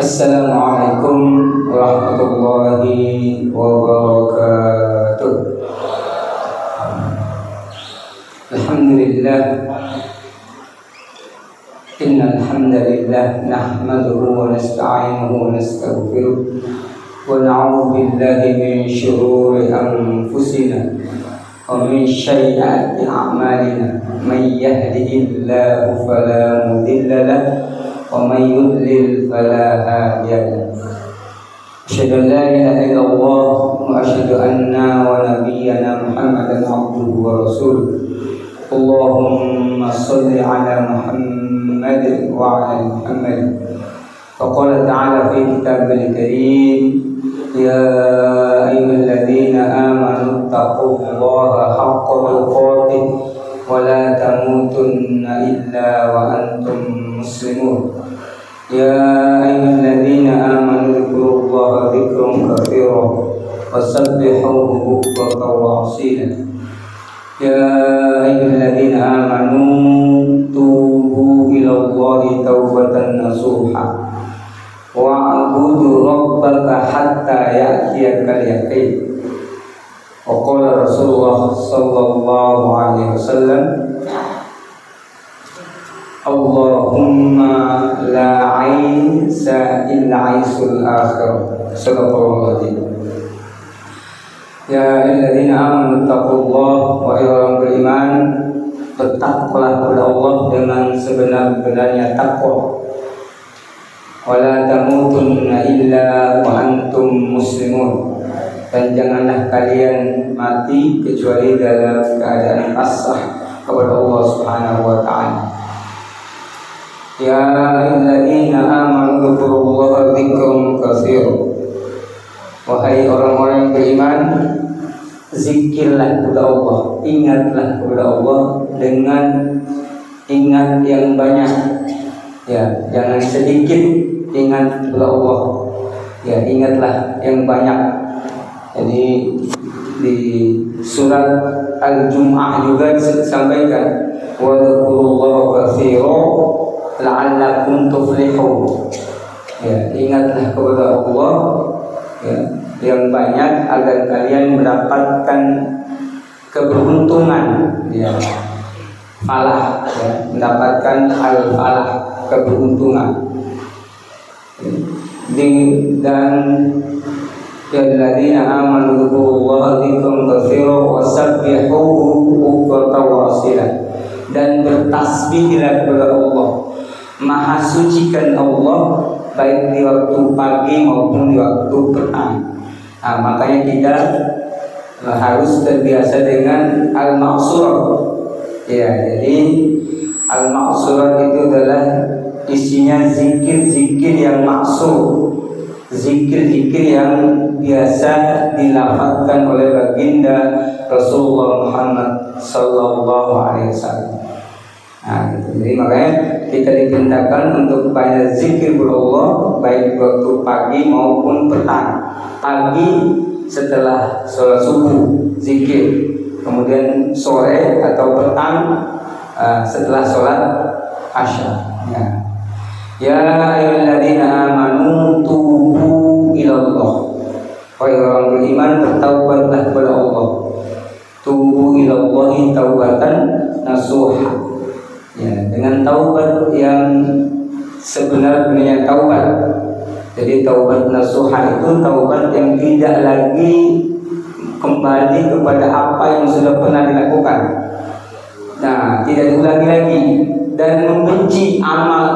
Assalamualaikum warahmatullahi wabarakatuh. Alhamdulillah, innal hamdalillah nahmaduhu wa nasta'inuhu wa nastaghfiruh wa na'udzu billahi min shururi anfusina wa min sayyiati a'malina. May yahdihillahu fala mudilla lahu wa may yudlil fala hadiya lahu. Asyhadu an la ilaha illallah wa asyhadu anna wa nabiyyana Muhammadan abduhu wa rasuluh. Allahumma shalli ala Muhammad wa ala Muhammad. Faqala ta'ala fi kitabil karim, ya ayyuhalladzina amanu taqullaha haqqa tuqatih wa la tamutunna illa wa antum muslimun. Ya ayyuhalladzina amanu dzkurullaha dzikran katsiran wasabbihuhu bukratan wa asila. Ya ayyuhalladzina amanu tubu ilallahi taubatan nasuha wa'budu rabbaka hatta ya'tiyakal yaqin. Wa qala Rasulullah sallallahu alaihi wasallam, Allahumma la 'aisa illa 'aisul akhirah. Sadaqallahu alazim. Ya ayyuhalladzina amanu taqullaha, wa orang beriman, bertakwalah kepada Allah dengan sebenar-benarnya takwa. Wala tamutunna illa wa antum muslimun. Dan janganlah kalian mati kecuali dalam keadaan pasrah kepada Allah Subhanahu wa taala. Ya ayyuhalladzina amanu dzkurullaha dzikran katsiran. Wahai orang-orang yang beriman, zikirlah kepada Allah, ingatlah kepada Allah dengan ingat yang banyak. Ya, jangan sedikit ingat kepada Allah. Ya, ingatlah yang banyak. Jadi di surat Al-Jumu'ah juga disampaikan, wa dzkurullaha katsiran la'allakum tuflihun. Ya, ingatlah kepada Allah ya, yang banyak agar kalian mendapatkan keberuntungan, ya, falah, ya, mendapatkan al-falah, keberuntungan. Dan alladzina amanu dzkurullaha dzikran katsiran wasabbihuhu bukratan wa asila. Dan bertasbihlah kepada Allah, maha sucikan Allah baik di waktu pagi maupun di waktu petang. Nah, makanya kita harus terbiasa dengan al-ma'surat. Ya, jadi al-ma'surat itu adalah isinya zikir-zikir yang maksur, zikir-zikir yang biasa dilafazkan oleh baginda Rasulullah Muhammad sallallahu alaihi wasallam. Nah, gitu. Jadi makanya kita diperintahkan untuk banyak zikir berallah baik waktu pagi maupun petang. Pagi setelah sholat subuh zikir, kemudian sore atau petang setelah sholat asar. Ya ayyuhalladzina amanu tubu ilallah. Wahai orang beriman, bertaubatlah kepada Allah. Tubu ilallahi taubatan nasuha. Ya, dengan taubat yang sebenar-benarnya taubat. Jadi taubat nasuha itu taubat yang tidak lagi kembali kepada apa yang sudah pernah dilakukan. Nah, tidak diulangi lagi dan membenci amal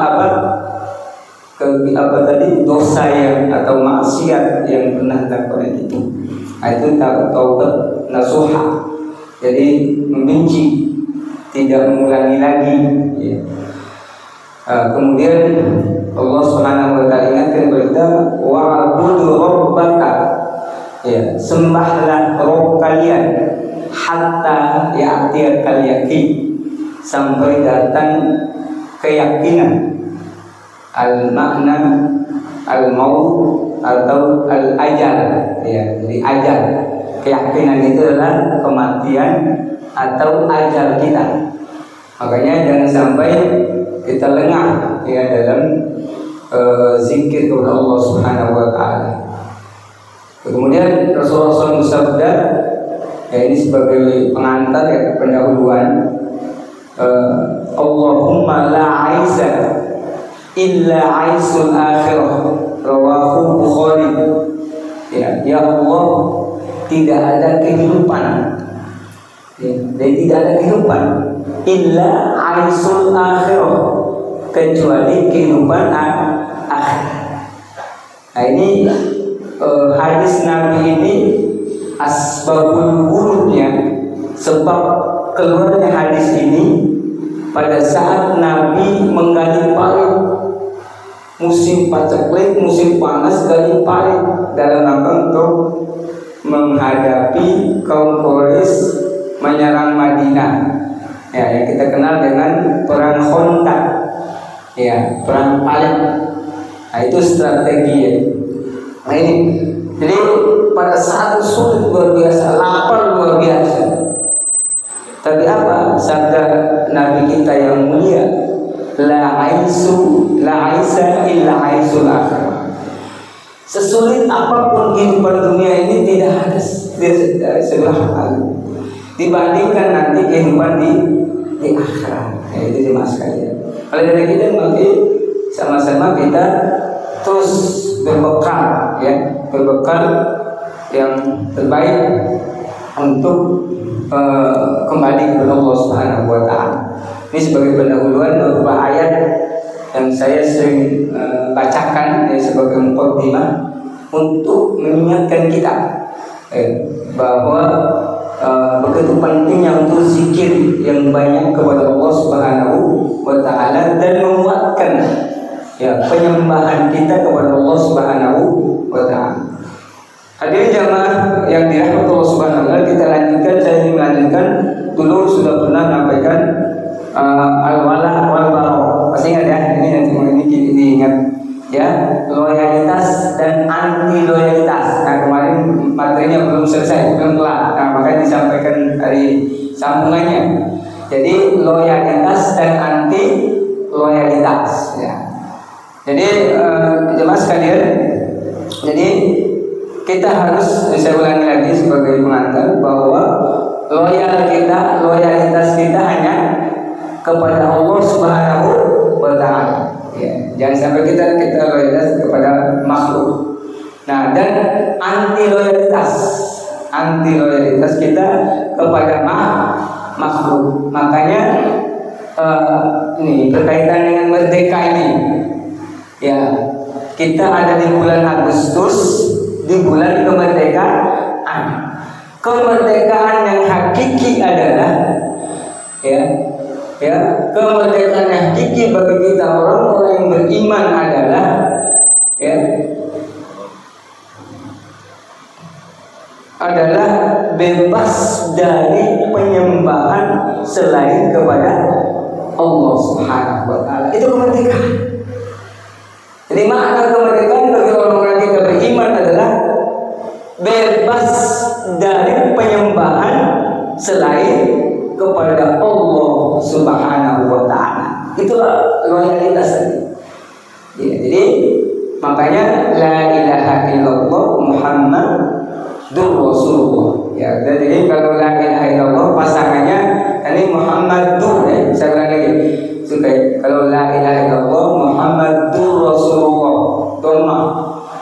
dosa yang atau maksiat yang pernah dilakukan itu. Nah, itu taubat nasuha. Jadi membenci, tidak mengulangi lagi, ya. Kemudian Allah Subhanahu wa taala ingatkan kita, wa'budu rabbaka, ya, sembahlah Rabb kalian hatta ya'tiyakal yaqin, sampai datang keyakinan. Al-makna al-maut atau al-ajal, ya, jadi ajal. Keyakinan itu adalah kematian atau ajal kita. Makanya jangan sampai kita lengah ya dalam zikir kepada Allah Subhanahu wa taala. Kemudian Rasulullah SAW bersabda, ya ini sebagai pengantar ya pendahuluan, Allahumma la aisa illa aisul akhirah, rawahu Bukhari. Ya Allah, tidak ada kehidupan, ya, dan tidak ada kehidupan illa aisul akhirah, kecuali kehidupan akhir. Nah ini hadis Nabi ini asbabul wurudnya, sebab keluarnya hadis ini pada saat Nabi menggali parit, musim paceklik, musim panas, gali parit dalam rangka untuk menghadapi kaum Quraisy menyerang Madinah. Ya, yang kita kenal dengan perang Khandaq, ya, perang parit. Nah, itu strategi ya. Nah ini, jadi pada saat sulit luar biasa, lapar luar biasa. Tapi apa sabda Nabi kita yang mulia? La aisa illa aisul akhirah. Sesulit apapun kehidupan dunia ini tidak ada sebelah kali dibandingkan nanti kehidupan di akhirat. Ya, itu jemaah sekalian. Oleh dari kita nanti sama-sama kita terus berbekal yang terbaik untuk kembali kepada Allah Subhanahu wa taala. Ini sebagai pendahuluan beberapa ayat yang saya sering bacakan ya, sebagai muqaddimah untuk mengingatkan kita bahwa begitu pentingnya untuk zikir yang banyak kepada Allah Subhanahu wa taala dan menguatkan ya penyembahan kita kepada Allah Subhanahu wa taala. Hadirin jamaah yang dirahmati Allah Subhanahu wa taala, kita lanjutkan. Saya ingin melanjutkan, dulu sudah pernah menyampaikan al-wala wal bara. Pasti ingat ya, ini diingat ya, loyalitas dan anti loyalitas. Nah, kemarin materinya belum selesai, belum kelar. Nah, makanya disampaikan dari sambungannya. Jadi loyalitas dan anti loyalitas ya. Jadi jemaah sekalian, jadi kita harus, saya ulangi lagi sebagai pengantar, bahwa loyalitas kita hanya kepada Allah Subhanahu wa taala. Ya, jangan sampai kita loyalitas kepada makhluk. Nah, dan anti loyalitas kita kepada makhluk. Makanya ini berkaitan dengan merdeka ini. Ya, kita ada di bulan Agustus, di bulan kemerdekaan. Kemerdekaan yang hakiki adalah kemerdekaan yang hakiki bagi kita orang-orang yang beriman adalah bebas dari penyembahan selain kepada Allah Subhanahu wa taala. Itu kemerdekaan. Jadi makna kemerdekaan bagi orang-orang kita beriman adalah bebas dari penyembahan selain kepada Allah Subhanahu wa taala. Itulah loyalitas tadi. Ya, jadi makanya la ilaha illallah Muhammadur Rasulullah. Ya, jadi kalau la ilaha illallah pasangannya ini Muhammadur ya. Saya ulang lagi. Supaya kalau la ilaha illallah Muhammadur Rasulullah. Dhamma.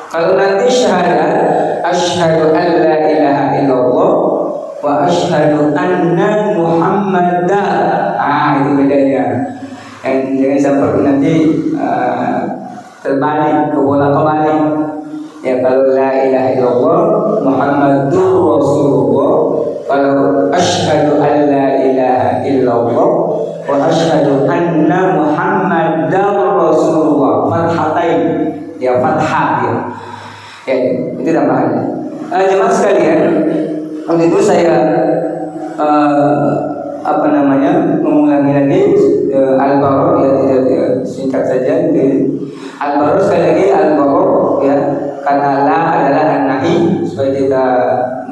Kalau nanti syahadat asyhadu an la ilaha illallah wa asyhadu anna Muhammadan. Itu bedanya. Yang jangan sampai nanti terbalik, kebalik. Ya, kalau la ilaha illallah Muhammadur Rasulullah, kalau asyhadu an la ilaha illallah wa asyhadu anna Muhammadar Rasulullah, fathatain. Ya, fathah ya. Ya, itu tambahannya. Jemaah sekalian, waktu itu saya mengulangi lagi al-bara ya, tidak singkat saja. Al-bara sekali lagi, al-bara ya, kata la adalah an-nahi, supaya kita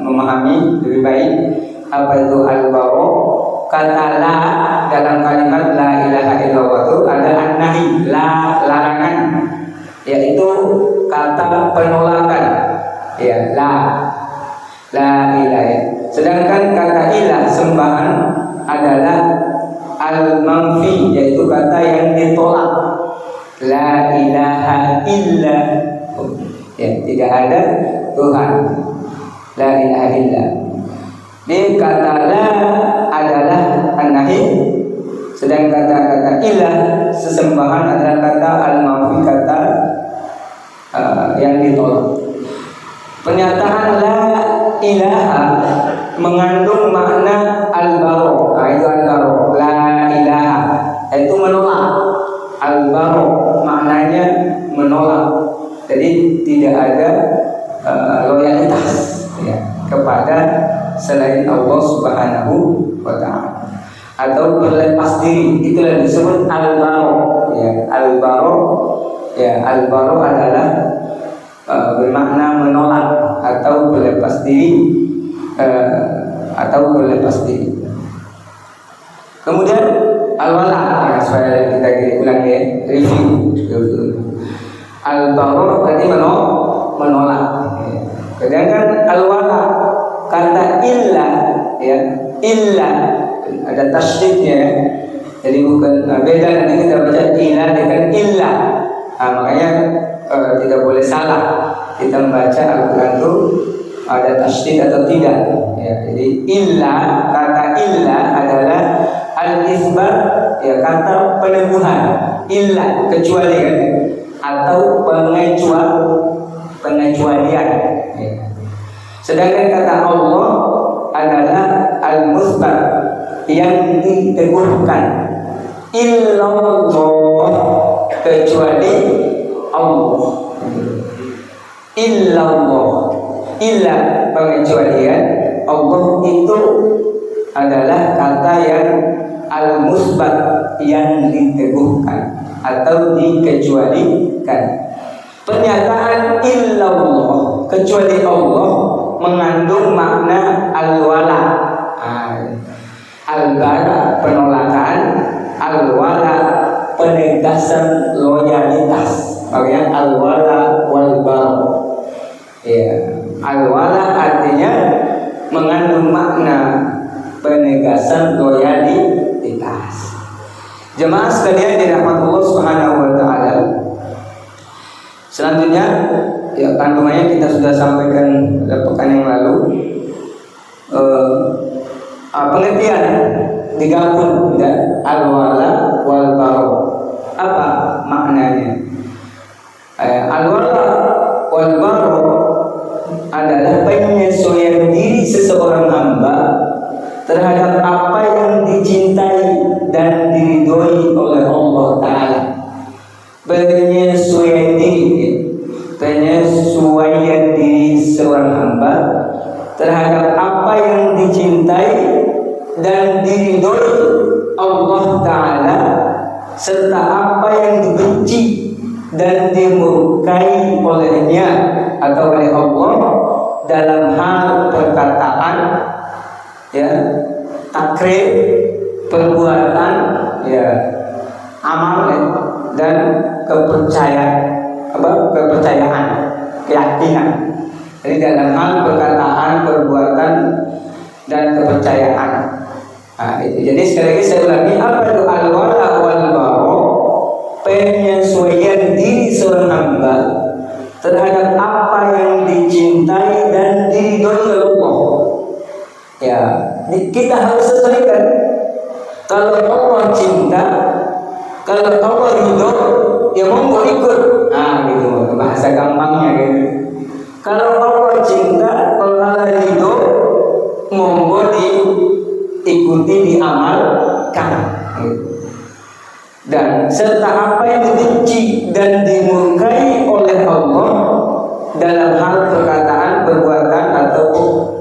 memahami lebih baik apa itu al-bara. Kata la dalam kalimat la ilaha penolakan. Ya, la ilaha. Sedangkan kata ilah sembahan adalah al-manfi, yaitu kata yang ditolak. La ilaha illa, ya, tidak ada Tuhan. La ilaha illa. Di kata la adalah an-nahi, sedangkan kata ilah sesembahan adalah kata al-manfi, kata yang ditolak. Pernyataan la ilaha mengandung makna al-baro. Nah, itu al-baro. La ilaha itu menolak. Al-baro maknanya menolak. Jadi tidak ada loyalitas, ya, kepada selain Allah Subhanahu wa ta'ala, atau berlepas diri. Itulah disebut al-baro. Ya, al-baro, ya, al-baro adalah bermakna menolak atau berlepas diri, Kemudian al-wala, ya, supaya kita ulang ya, review. Al-baro tadi menolak. Sedangkan al-wala, kata illa, ya, illa ada tasydidnya, jadi bukan beda. Nanti kita baca illa dengan illa. Nah, makanya tidak boleh salah kita membaca Al-Quran itu ada tasydid atau tidak, ya. Jadi illa, kata illa adalah al-isbat, ya, kata peneguhan. Illa kecuali, kan, atau pengecualian, ya. Sedangkan kata Allah adalah al-musbat, yang diteguhkan. Illallah, kecuali Allah. Illallah, illa pengecualian. Allah itu adalah kata yang al-musbat, yang diteguhkan atau dikecualikan. Pernyataan illallah, kecuali Allah, mengandung makna al-wala. Al-bara penolakan, al-wala penegasan loyalitas. Makanya al-wala wal bara. Ya, al-wala artinya mengandung makna penegasan loyalitas. Jemaah sekalian dirahmati Allah Subhanahu wa taala. Selanjutnya, ya, kandungannya kita sudah sampaikan pada pekan yang lalu. Pengertian digabung, ya, al-wala wal bara. Apa maknanya? Al-wala wal bara adalah penyesuaian diri seseorang hamba terhadap apa yang dicintai dan diridhoi oleh Allah Ta'ala. Penyesuaian diri seorang hamba terhadap apa yang dicintai dan diridhoi Allah Ta'ala, serta apa yang dibenci dan dimurkai olehnya atau oleh Allah dalam hal perkataan, ya, takrir, perbuatan, ya, amal, dan kepercayaan, keyakinan. Jadi dalam hal perkataan, perbuatan, dan kepercayaan. Nah, itu. Jadi sekali lagi saya ulangi, apa itu al-wala wal bara? Penyesuaian diri seorang hamba terhadap apa yang dicintai dan diridhoi oleh Allah. Ya, kita harus sesuaikan. Kalau Allah cinta, kalau Allah ridho, ya monggo ikut. Nah, gitu bahasa gampangnya, gitu. Kalau Allah cinta, kalau Allah ridho, monggo diikuti, diamalkan. Dan serta apa yang dibenci dan dimurkai oleh Allah dalam hal perkataan, perbuatan,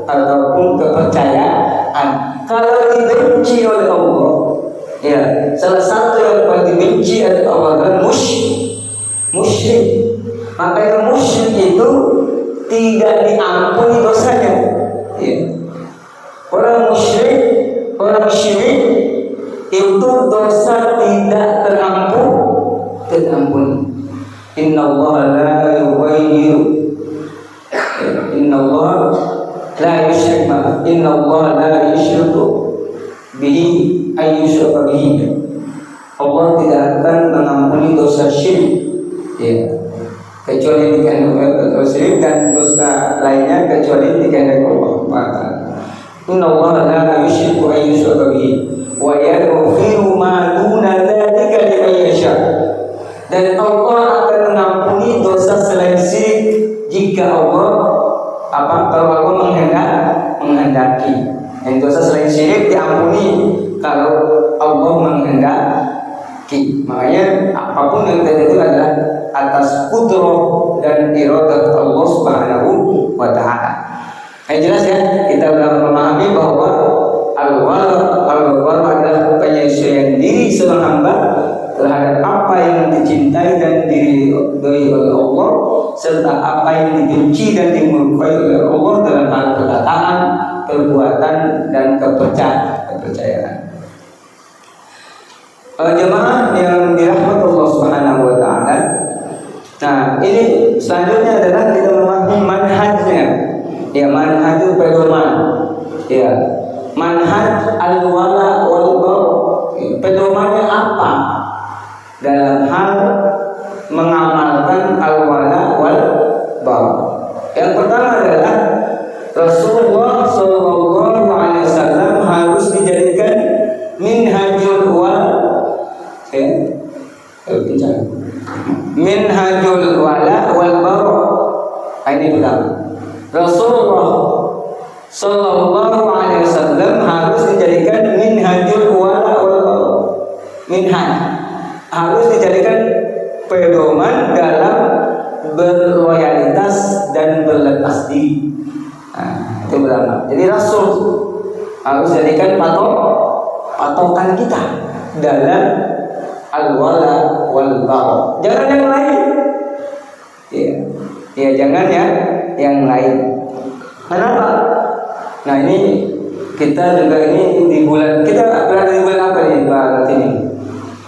ataupun kepercayaan. Kalau dibenci oleh Allah, ya, salah satu yang paling dibenci adalah musyrik. Maka yang musyrik itu tidak diampuni dosanya, ya. Orang musyrik, orang syirik itu dosa tidak terampuni. Innallaha la yughayyiru innallaha la yusyriku bihi ayyushraka bihi. Allah tidak akan mengampuni dosa syirik, ya, kecuali dikehendaki syirik dan dosa lainnya kecuali dikehendaki Allah Taala. Innallaha la yusyriku ayyushraka bihi wa yaghfiru ma duna dzalika liman yasha. Dan Allah akan mengampuni dosa selain syirik jika Allah kalau Allah menghendaki. Dan dosa selain syirik diampuni kalau Allah menghendaki. Makanya apapun yang terjadi itu adalah atas kudrah dan iradah Allah Subhanahu wa taala. Jelas ya, kita sudah memahami bahwa al-wala adalah penyesuaian diri seorang hamba terhadap apa yang dicintai dan diridhoi oleh Allah, serta apa yang dibenci dan dimurkai oleh Allah dalam hal perkataan, perbuatan, dan kepercayaan. Jemaah yang dirahmati Allah Subhanahu wa taala. Nah, ini selanjutnya adalah kita memahami manhajnya. Ya, manhajul pedoman. Ya, manhaj al-wala wal bara. Pedomannya apa dalam hal mengamalkan al-wala wal bara? Yang pertama adalah Rasulullah sallallahu alaihi wasallam harus dijadikan minhajul wala. Minhajul wala wal bara. Ini pertama. Rasulullah sallallahu alaihi wasallam harus dijadikan minhajul wala wal bara. Minhaj harus dijadikan pedoman dalam berloyalitas dan berlepas diri. Nah, itu pertama. Jadi Rasul harus jadikan patokan kita dalam al-wala wal bara. Jangan yang lain. Ya, jangan ya yang lain. Kenapa? Nah, ini kita juga ini di bulan, kita berada di bulan apa nih Pak ini?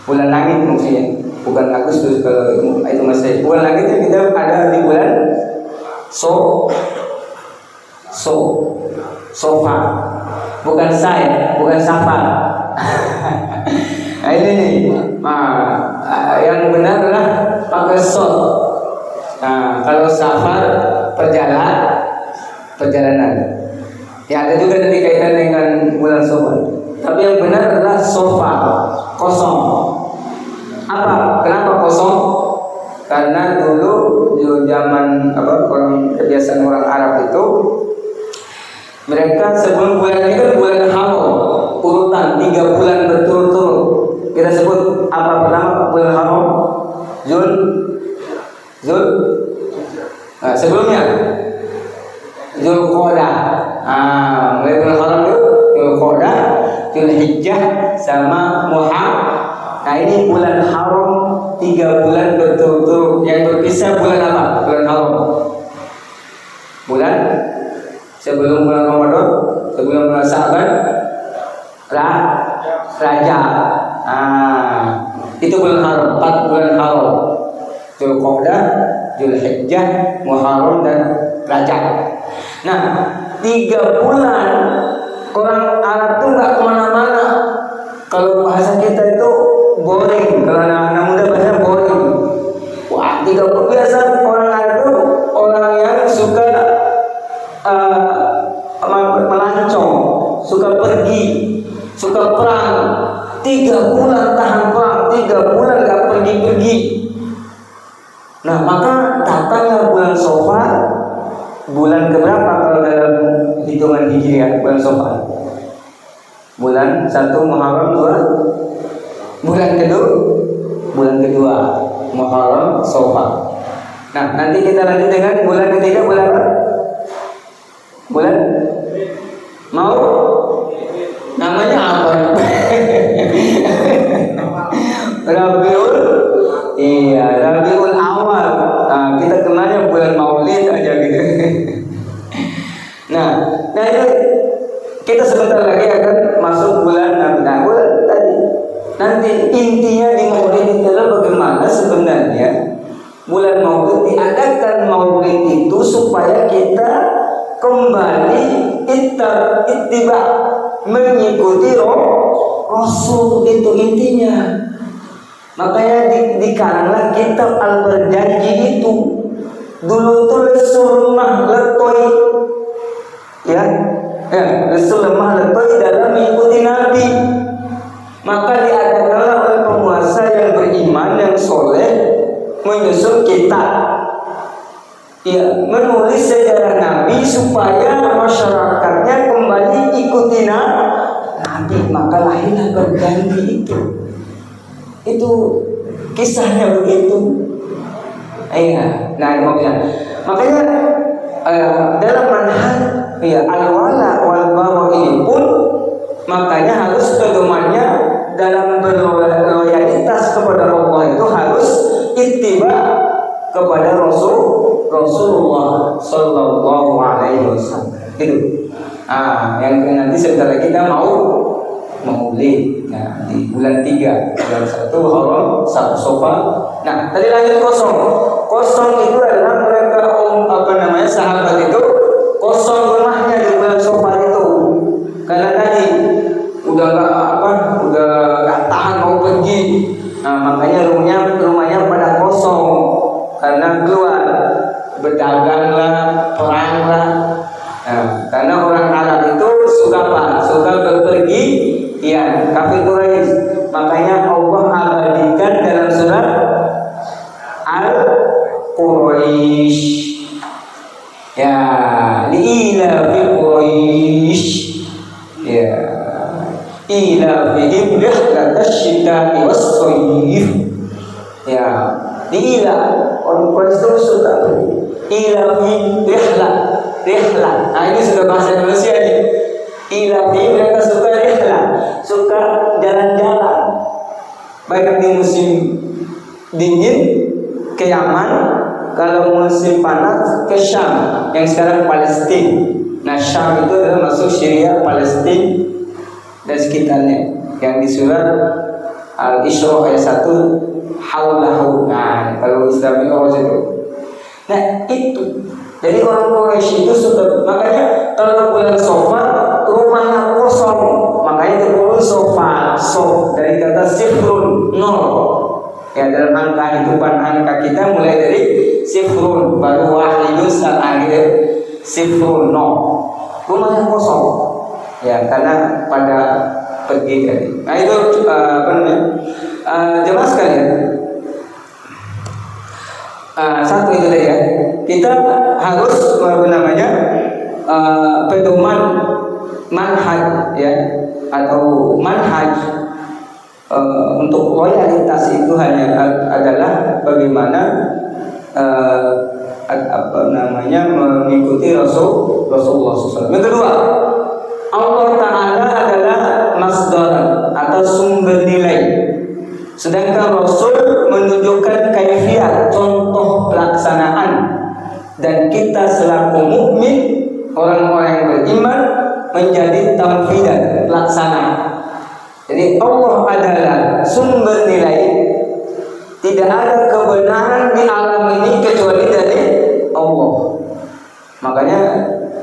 Bulan langit maksudnya, bukan Agustus kalau itu masih bulan langit. Kita ada di bulan Sofa, bukan bukan Safar. Nah, ini nih, yang benar adalah pakai sod. Nah, kalau Safar perjalanan. Ya, ada juga nanti kaitan dengan bulan Safar. Tapi yang benar adalah Sofa, kosong. Apa? Kenapa kosong? Karena dulu di zaman kebiasaan orang Arab itu, mereka sebelum bulan ini kan bulan haram, urutan 3 bulan berturut-turut. Kita sebut apa pertama bulan haram? Zul. Nah, sebelumnya Zulqa'dah. Mulai bulan haram itu Zulqa'dah, Zulhijjah, sama Muharram. Nah, ini bulan haram 3 bulan berturut-turut. Yang berpisah bulan apa? Bulan haram. Bulan sebelum bulan Ramadan, sebelum bulan Sa'ban, Rajab. Itu bulan haram, 4 bulan haram. Zulqa'dah, Zulhijjah, Muharram, dan Rajab. Nah, 3 bulan orang Arab tuh nggak kemana-mana. Kalau bahasa kita itu boring, kalau anak muda bahasa boring. Wah, 3 bulan biasa orang Arab itu orang yang suka melancong, suka pergi, suka perang. 3 bulan tahan perang, 3 bulan nggak pergi-pergi. Nah, maka datanglah bulan Safar. Bulan keberapa kalau dalam hitungan Hijriah bulan Safar? Bulan 1 Muharram, 2 bulan kedua Muharram, Safar. Nah, nanti kita lanjut dengan bulan ketiga, bulan apa? Bulan mau namanya apa? Rabiul Awal. Nah, kita kenalnya bulan Maulid aja gitu. Nah itu kita sebentar lagi akan masuk bulan Nabi. Nah, bulan tadi nanti intinya di Maulid itu adalah bagaimana sebenarnya bulan Maulid diadakan Maulid itu supaya kita kembali Makanya dikaranglah kitab Al-Berjanji itu. Dulu tuh lesu lemah letoi, ya, lesu lemah letoi dalam mengikuti Nabi. Maka diadakanlah oleh penguasa yang beriman, yang soleh, menyusun kitab, ya, menulis sejarah Nabi supaya masyarakatnya kembali ikuti Nabi. Maka lahirlah Berjanji itu. Itu kisahnya begitu. Iya. Nah, makanya dalam manhaj ya al-wala wal bara ini pun makanya harus pedomannya dalam berloyalitas kepada Allah itu harus ittiba kepada Rasulullah sallallahu alaihi wasallam. Itu. Yang nanti sebentar lagi kita mau Maulid. Nah, di bulan 3, bulan 1 Haram, 1 Safar. Nah, tadi lanjut kosong. Kosong itu adalah mereka sahabat itu kosong rumahnya di bulan Safar itu. Karena tadi udah nggak tahan mau pergi. Nah, makanya rumahnya pada kosong karena keluar berdagang lah, perang lah. Nah, karena orang Arab itu suka berpergi, ya, kafir Quraisy. Makanya Allah abadikan dalam surat Al-Quraisy. Ya, liila fi Quraisy. Ya, ila fihim rihlatash syita'i was-shayf. Ya, liila orang Quraisy itu suka ila fi rihlah. Nah, ini sudah bahasa Indonesia nih. Ilahi mereka suka rihlah, suka jalan-jalan. Baik di musim dingin ke Yaman, kalau musim panas ke Syam, yang sekarang Palestina. Nah, Syam itu adalah masuk Syria, Palestina dan sekitarnya. Yang di surat Al-Isra ayat 1 haulahu. Nah, kalau Islami orang itu. Nah, itu. Jadi orang Quraisy itu suka, makanya kalau bulan Safar rumahnya kosong, makanya disebut Safar. Dari kata sifrun, 0. Ya, dalam angka hitungan angka kita mulai dari sifrun, baru wahidun saat akhir sifrun, 0. Rumahnya kosong. Ya, karena pada pergi tadi. Nah, itu jemaah sekalian. Satu itu tadi ya. Kita harus pedoman manhaj ya, atau manhaj untuk loyalitas itu hanya adalah bagaimana mengikuti Rasulullah SAW. Yang kedua, Allah Ta'ala adalah masdar atau sumber nilai, sedangkan Rasul menunjukkan kaifiyat, contoh pelaksanaan. Dan kita selaku mukmin, orang-orang yang beriman, menjadi tamfidan, pelaksana. Jadi Allah adalah sumber nilai. Tidak ada kebenaran di alam ini kecuali dari Allah. Makanya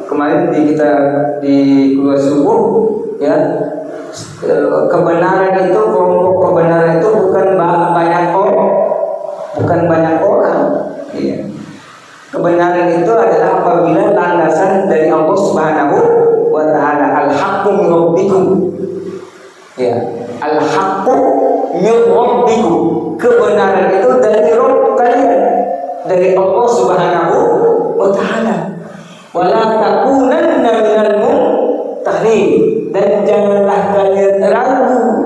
kemarin kita di keluar subuh ya, kebenaran itu, kelompok kebenaran itu bukan banyak orang. Ya. Kebenaran itu adalah apabila landasan dari Allah Subhanahu wa Ta'ala. Al-haqqu min rabbikum. Ya, al-haqqu min rabbikum. Kebenaran itu dari Rabb kalian, dari Allah Subhanahu wa Ta'ala. Wala takunanna minal mumtarin, dan janganlah kalian ragu.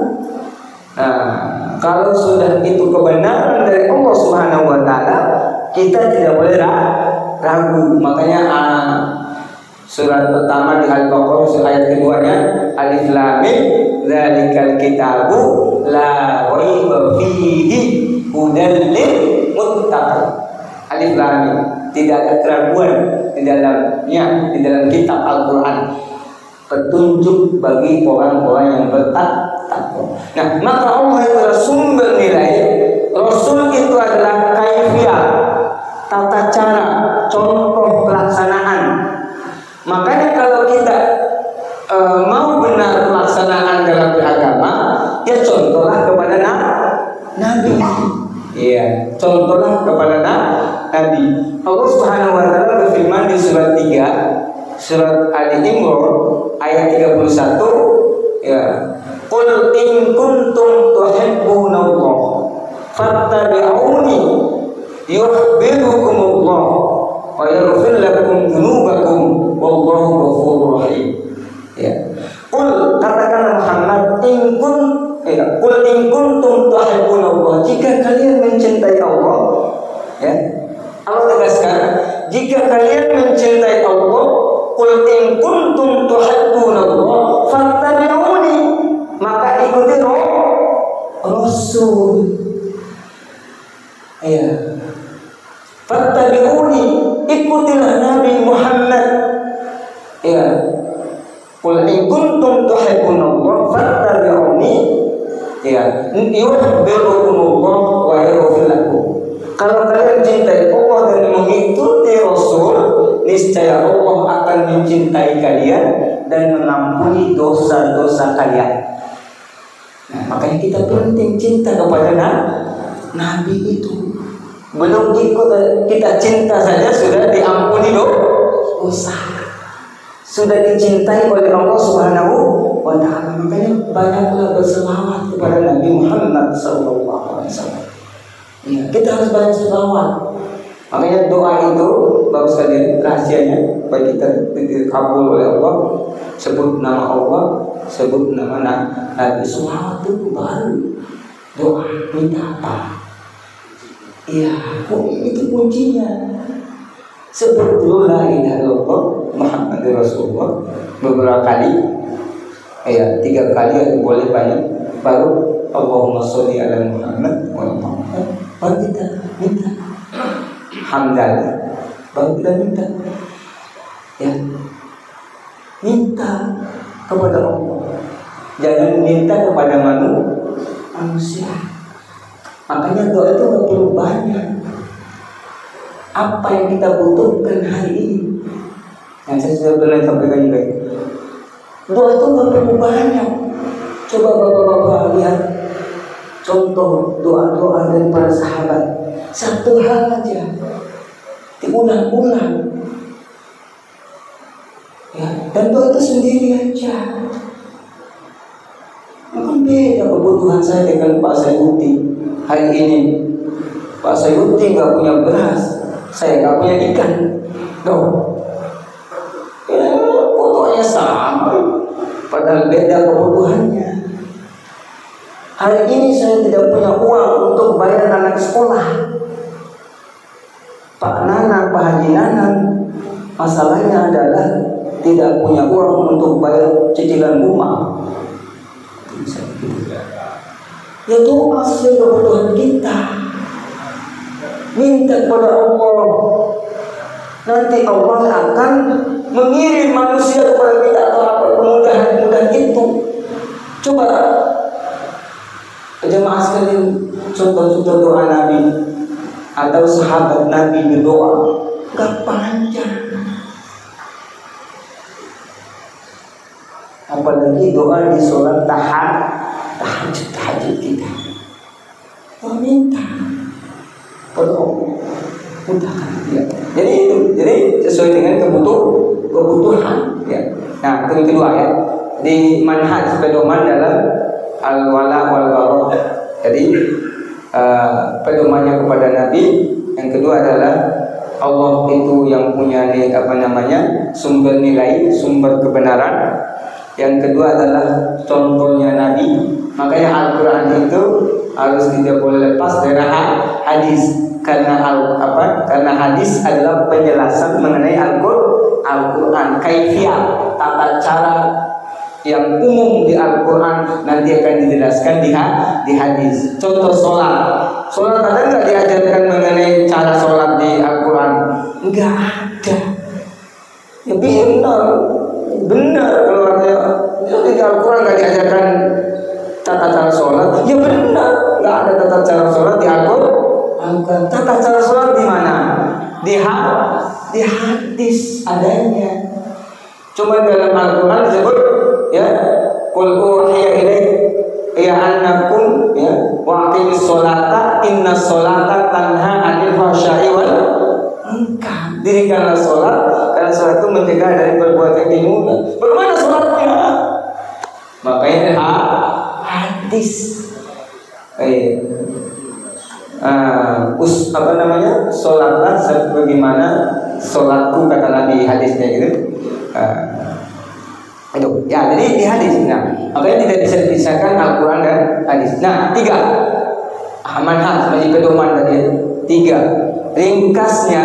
Nah, kalau sudah itu kebenaran dari Allah Subhanahu wa Ta'ala, kita tidak boleh ragu. Makanya surat pertama di Al-Baqarah ayat keduanya, Alif Lam Mim, dzalikal kitabu la raiba fihi hudal lil muttaqin. Alif Lam Mim, tidak ada keraguan di dalam kitab Al-Qur'an, petunjuk bagi orang-orang yang bertakwa. Nah, maka Allah itu adalah sumber nilai, Rasul itu adalah kaifiyah, tata cara, contoh pelaksanaan. Makanya kalau kita mau benar pelaksanaan dalam beragama, ya contohlah kepada Nabi. Nabi. Iya, contohlah kepada Nabi. Allah Subhanahu wa taala berfirman di surat 3, surat Ali Imran ayat 31, ya. Qul in kuntum tuhibbunallah fattabi'uni yuhibbukumullah wa yaghfir lakum dzunubakum wallahu ghafurur rahim. Ya. Qul, katakanlah Muhammad, Qul in kuntum tuhibbunallah, jika kalian mencintai Allah, ya. Allah tegaskan, jika kalian mencintai Allah, qul in kuntum tuhibbunallah fattabi'uni, maka ikuti Rasul. Ya. Fattabi'uni, ikutilah Nabi Muhammad. Ya. Qul in kuntum tuhibbunallah fattabi'uni, ya, yuhibbukumullah wa yaghfir lakum. Kalau kalian cintai Allah dan mengikuti Rasul, niscaya Allah akan mencintai kalian dan mengampuni dosa-dosa kalian. Nah, makanya kita penting cinta kepada Nabi itu. Belum ikut kita cinta saja sudah diampuni dosa. Sudah dicintai oleh Allah Subhanahu wa taala. Makanya banyaklah berselawat kepada Nabi Muhammad sallallahu alaihi wasallam. Ya, kita harus banyak selawat. Makanya doa itu bagus sekali rahasianya supaya kita dikabul oleh Allah. Sebut nama Allah, sebut nama Nabi. Selawat itu baru doa. Minta apa? Iya, itu kuncinya. Sebut dulu la ilaha illallah Muhammadur Rasulullah beberapa kali, ya 3 kali, boleh banyak, baru Allahumma sholli ala Muhammad wa Muhammad, baru kita minta hamdalah, baru kita minta, ya, minta kepada Allah, jangan minta kepada manusia. Makanya doa itu gak perlu banyak. Apa yang kita butuhkan hari ini, yang saya sudah pernah sampaikan juga, doa itu gak perlu banyak. Coba bapak-bapak lihat contoh doa-doa dari para sahabat, satu hal aja diulang-ulang, ya, dan doa itu sendiri aja. Mungkin beda kebutuhan saya dengan Pak Sayuti. Hari ini Pak Sayuti gak punya beras, saya gak punya ikan. Fotonya sama, padahal beda kebutuhannya. Hari ini saya tidak punya uang untuk bayar anak sekolah. Pak Nanang, Pak Haji Nanang, masalahnya adalah tidak punya uang untuk bayar cicilan rumah. Ya doa sesuai kebutuhan kita. Minta kepada Allah. Nanti Allah akan mengirim manusia kepada kita atau apa kemudahan-kemudahan itu. Coba jemaah sekalian, contoh-contoh doa Nabi atau sahabat Nabi berdoa, gak panjang. Apalagi doa di sholat tahajud kita. Meminta pada Allah, mudahkan dia. Jadi sesuai dengan kebutuhan. Ya. Nah, yang kedua ya, di manhaj pedoman dalam al-wala wal bara. Jadi pedomannya kepada Nabi. Yang kedua adalah Allah itu yang punya sumber nilai, sumber kebenaran. Yang kedua adalah contohnya Nabi. Makanya Al-Quran itu harus tidak boleh lepas dari hadis. Karena hadis adalah penjelasan mengenai Al-Quran. Kaifiyah, tata cara yang umum di Al-Quran nanti akan dijelaskan di hadis. Contoh sholat ada nggak diajarkan mengenai cara sholat di Al-Quran? Nggak ada. Ya benar kalau di Al-Quran nggak diajarkan tata cara sholat. Ya benar, nggak ada tata cara sholat di Al-Quran. Tata cara sholat di mana? Di hadis adanya. Cuma dalam Al-Quran disebut, ya, qul uhiya ilaik, ya annakum ya wa aqimis sholata inna sholata tanha 'anil fahsya'i wal munkar. Dirikanlah sholat karena sholat itu mencegah dari perbuatan dimuna. Bagaimana sholatnya? Makanya hadis apa namanya, sholatlah sebagaimana sholatku, kata Nabi, hadisnya gitu. Itu ya, jadi di hadis. Nah, makanya tidak bisa dipisahkan Al-Quran dan hadis. Nah, 3 manhaj sebagai pedoman tadi. 3 ringkasnya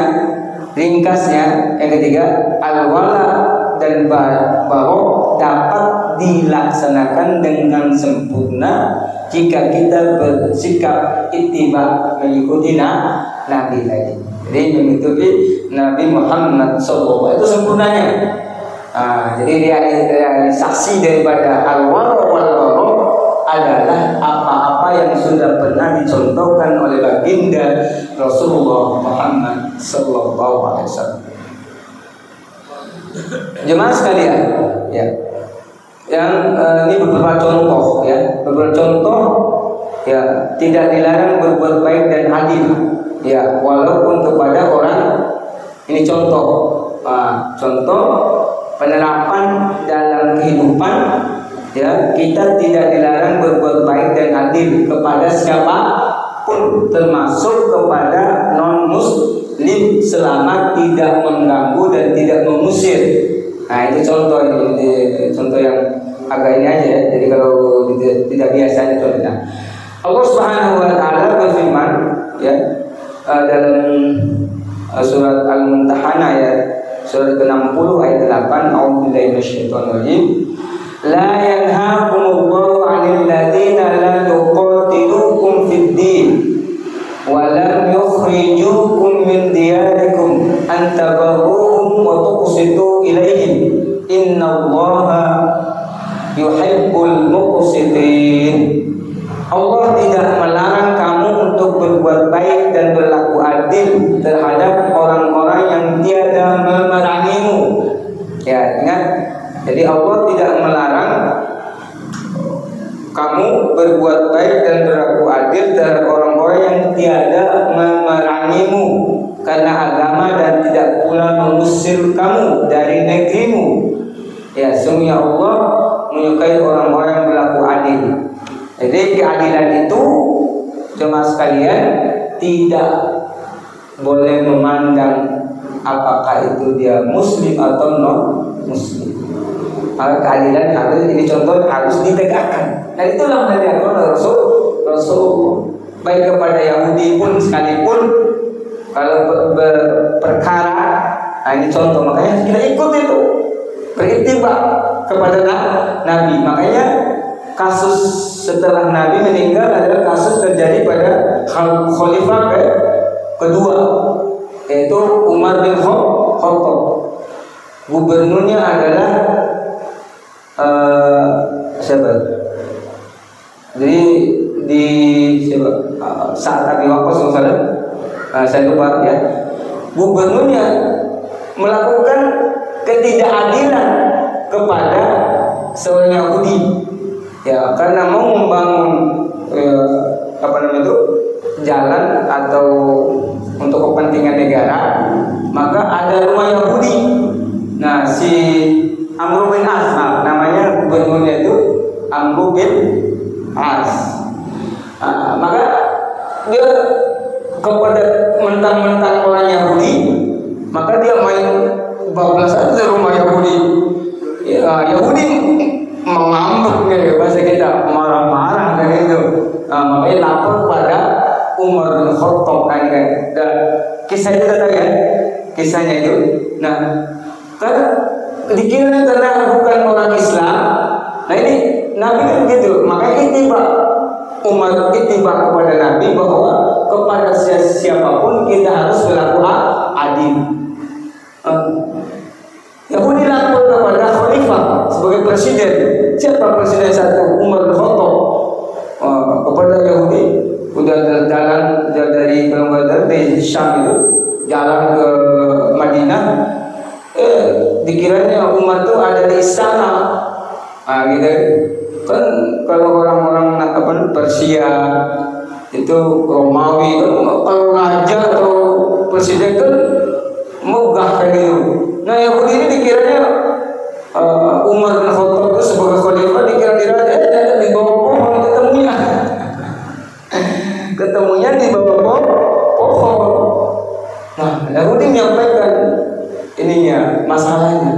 yang ketiga, al-wala dan barok dapat dilaksanakan dengan sempurna jika kita bersikap ittiba, mengikuti Nabi tadi. Jadi mengikuti Nabi Muhammad SAW itu sempurnanya. Jadi realisasi daripada al-wara wal bara adalah apa-apa yang sudah pernah dicontohkan oleh baginda Rasulullah Muhammad sallallahu alaihi wasallam. Jemaah sekalian, ya. Yang ini beberapa contoh ya, ya, tidak dilarang berbuat baik dan adil ya, walaupun kepada orang, ini contoh penerapan dalam kehidupan ya, kita tidak dilarang berbuat baik dan adil kepada siapapun, termasuk kepada non muslim, selama tidak mengganggu dan tidak mengusir. Nah, itu contoh yang agak ini aja ya. Jadi kalau tidak biasa contohnya, Allah Subhanahu wa taala berfirman ya dalam surat Al-Mumtahanah ya, surat ke-60 ayat 8, A'udzubillahi minasyaitonir rajim. La yanhaakumullahu 'anil ladzina la yuqatilukum fid din wa lam yukhrijukum min diyarikum an tabarruhum wa tuqsitu ilaihim innallaha yuhibbul muqsitin. Allah tidak melarang kamu untuk berbuat baik dan berlaku adil terhadap orang-orang yang tiada memerangimu. Ya, ingat. Jadi Allah tidak melarang kamu berbuat baik dan berlaku adil terhadap orang-orang yang tiada memerangimu karena agama dan tidak pula mengusir kamu dari negerimu. Ya, sungguhnya Allah menyukai orang-orang yang berlaku adil. Jadi keadilan itu, jemaah sekalian, tidak boleh memandang apakah itu dia muslim atau non muslim. Maka keadilan harus, ini contoh, harus ditegakkan. Dan itulah dari Rasul baik kepada Yahudi pun sekalipun, kalau berperkara, nah ini contoh, makanya kita ikut itu, beriktiba kepada Nabi. Makanya kasus setelah Nabi meninggal adalah kasus terjadi pada khalifah kedua, yaitu Umar bin Khattab. Gubernurnya adalah siapa? Jadi di saat Abi Waqqas saya lupa ya. Gubernurnya melakukan ketidakadilan kepada seorang Yahudi. Ya, karena mau membangun jalan atau untuk kepentingan negara, maka ada rumah Yahudi. Nah, si Amr bin As, namanya gubernurnya itu Amr bin As. Maka dia kepada mentang-mentang orang Yahudi, maka dia main bablas aja di rumah Yahudi. Ya, Yahudi mengambek ya, bahasa kita marah-marah dan itu. Makanya lapor pada Umar bin Khattab kan. Dan kisah itu tahu ya, kisahnya itu. Nah, kan dikira karena bukan orang Islam. Nah ini Nabi kan begitu. Makanya ittiba, Umar ittiba kepada Nabi bahwa kepada siapapun kita harus berlaku adil. Yahudi lapor kepada khalifah sebagai presiden. Siapa presiden satu? Umar bin Khattab. Kepada Yahudi, udah jalan dari dari Syam itu jalan ke Madinah. Dikiranya Umar itu ada di istana. Gitu kan, kalau orang-orang Persia itu Romawi kan, kalau raja atau presiden kan megah kayak gitu. Nah Yahudi ini dikiranya Umar bin Khattab itu sebagai khalifah dikira diraja, di bawah pohon ketemunya di bawah pohon. Nah Yahudi menyampaikan ininya masalahnya.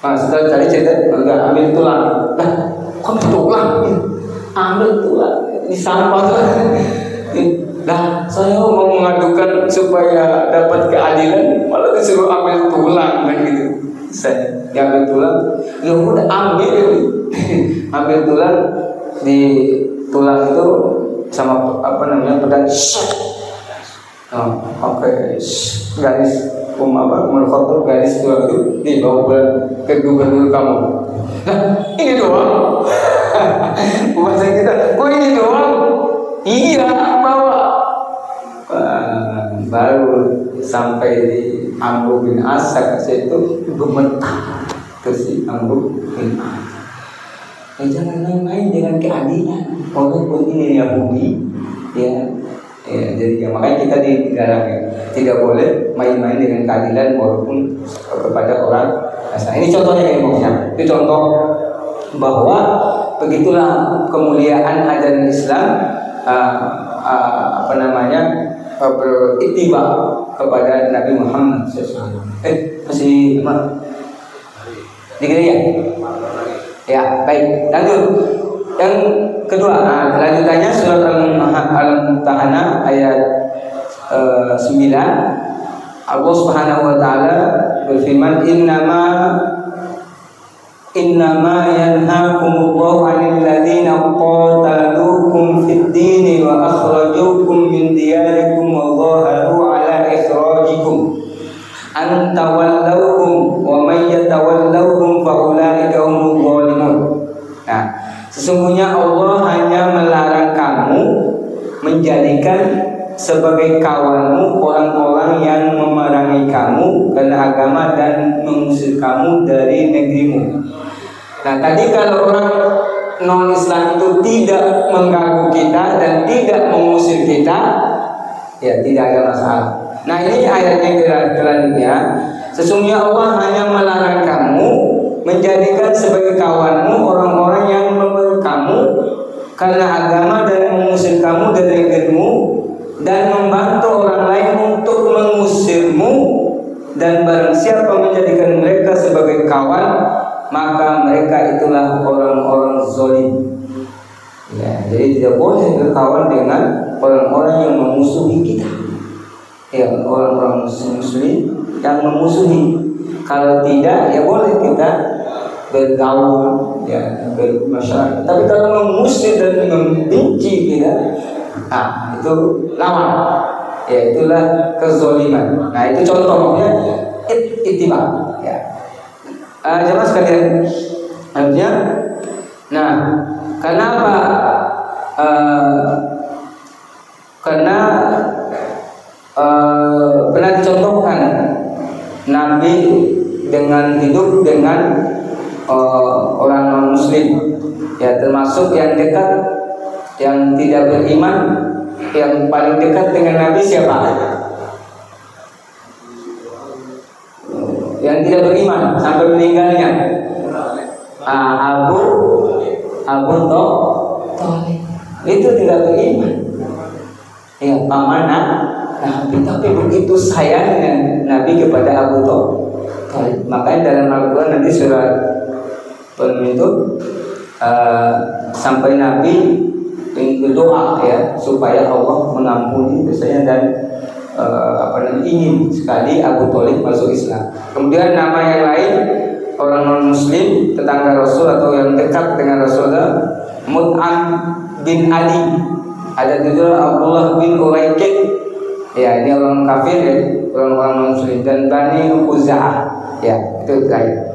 Nah setelah tadi cerita enggak ambil tulang, lah kok ambil tulang? Ambil tulang di sampah tuh. Nah saya mau mengadukan supaya dapat keadilan, malah disuruh ambil tulang kan gitu. Saya diambil tulang, ya udah ambil, ambil tulang, di tulang itu sama apa namanya pedang, pakai garis Umar Khattab, garis tulang itu dibawa ke gubernur kamu. Nah ini doang. Bukan saya kita, kok ini doang? Iya bawa. Baru sampai di Amr bin As, itu gemetar ke si Amr bin As. Jangan main-main dengan keadilan, walaupun ini Yahudi, ya. Jadi makanya kita dilarang ya, tidak boleh main-main dengan keadilan walaupun kepada orang. Nah, ini contohnya ya, ini contoh bahwa begitulah kemuliaan ajaran Islam, beritiba kepada Nabi Muhammad SAW. Masih ya? Ya, baik. Lanjut. Yang kedua, lanjutannya surat Al-Mumtahanah ayat 9. Allah Subhanahu wa taala berfirman, Innama yanhaakumullahu 'anil ladzina qataluukum fid din wa akhrajuukum min diyarikum wa dhaharu 'ala ikhrajikum an tawallawhum wa may yatawallawhum fa ulaika humul zalimun. Nah, sesungguhnya Allah hanya melarang kamu menjadikan sebagai kawanmu orang-orang yang memerangi kamu karena agama dan mengusir kamu dari negerimu. Nah tadi kalau orang non-Islam itu tidak mengganggu kita dan tidak mengusir kita, ya tidak ada masalah. Nah ini ayatnya selanjutnya. Sesungguhnya Allah hanya melarang kamu menjadikan sebagai kawanmu orang-orang yang memerangi kamu karena agama dan mengusir kamu dari negerimu, dan membantu orang lain untuk mengusirmu, dan barang siapa menjadikan mereka sebagai kawan, maka mereka itulah orang-orang zalim. Ya, jadi tidak boleh berkawan dengan orang-orang yang memusuhi kita. Ya, orang-orang muslim yang memusuhi. Kalau tidak, ya boleh kita bergaul, ya, bermasyarakat. Tapi kalau mengusir dan membenci kita, itu lawan, ya itulah kezaliman. Nah itu contohnya ittiba, ya. Jemaah sekalian, artinya, nah kenapa? Karena pernah dicontohkan Nabi dengan hidup dengan orang non Muslim, ya termasuk yang dekat, yang tidak beriman. Yang paling dekat dengan Nabi siapa? Yang tidak beriman sampai meninggalnya, Abu Thalib. Itu tidak beriman, ya pamanah Nabi, tapi begitu sayangnya Nabi kepada Abu Thalib. Makanya dalam Al-Quran nanti surat itu sampai Nabi berdoa ya supaya Allah mengampuni dosanya dan ingin sekali Abu Thalib masuk Islam. Kemudian nama yang lain orang non Muslim tetangga Rasul atau yang dekat dengan Rasulullah, Mut'am bin Ali, ada juga Abdullah bin Uraiqid, ya ini orang kafir ya, orang-orang non Muslim, dan Bani Khuza'ah, ya itu terakhir.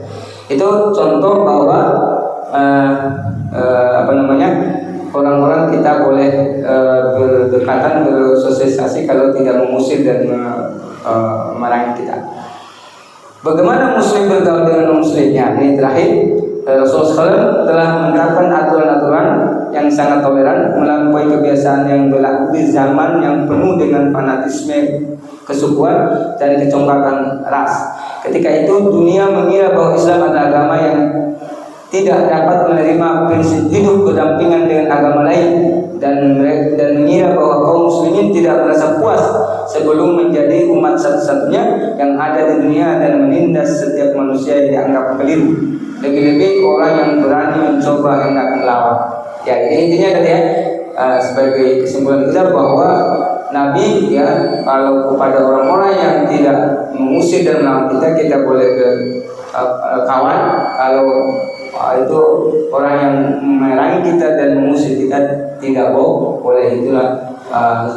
Itu contoh bahwa orang-orang kita boleh berdekatan, bersosialisasi kalau tidak mengusir dan memerangi kita. Bagaimana Muslim bergaul dengan non-Muslimnya? Ini terakhir, Rasulullah SAW telah menerapkan aturan-aturan yang sangat toleran, melampaui kebiasaan yang berlaku di zaman yang penuh dengan fanatisme kesukuan dan kecongkakan ras. Ketika itu dunia mengira bahwa Islam adalah agama yang tidak dapat menerima prinsip hidup berdampingan dengan agama lain, dan mengira bahwa kaum muslimin tidak merasa puas sebelum menjadi umat satu-satunya yang ada di dunia dan menindas setiap manusia yang dianggap keliru. Lebih-lebih orang yang berani mencoba hendak melawan. Ya, ini intinya tadi ya, sebagai kesimpulan kita bahwa Nabi ya, kalau kepada orang-orang yang tidak mengusir dan melawan kita boleh kawan. Kalau itu orang yang memerangi kita dan mengusir kita tidak boleh. Itulah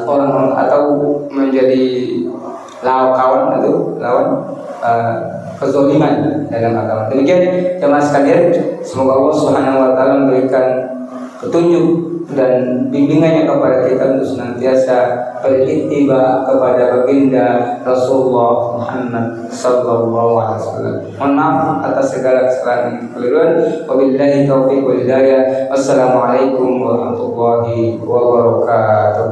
orang atau menjadi kawan atau lawan kezaliman dalam agama. Demikian jemaah sekalian, semoga Allah Subhanahu wa taala memberikan petunjuk dan bimbingannya kepada kita untuk senantiasa beriktiba kepada baginda Rasulullah Muhammad sallallahu alaihi wasallam. Mohon maaf atas segala kesalahan dan kekeliruan. Wabillahi taufiq wal hidayah. Wassalamualaikum warahmatullahi wabarakatuh.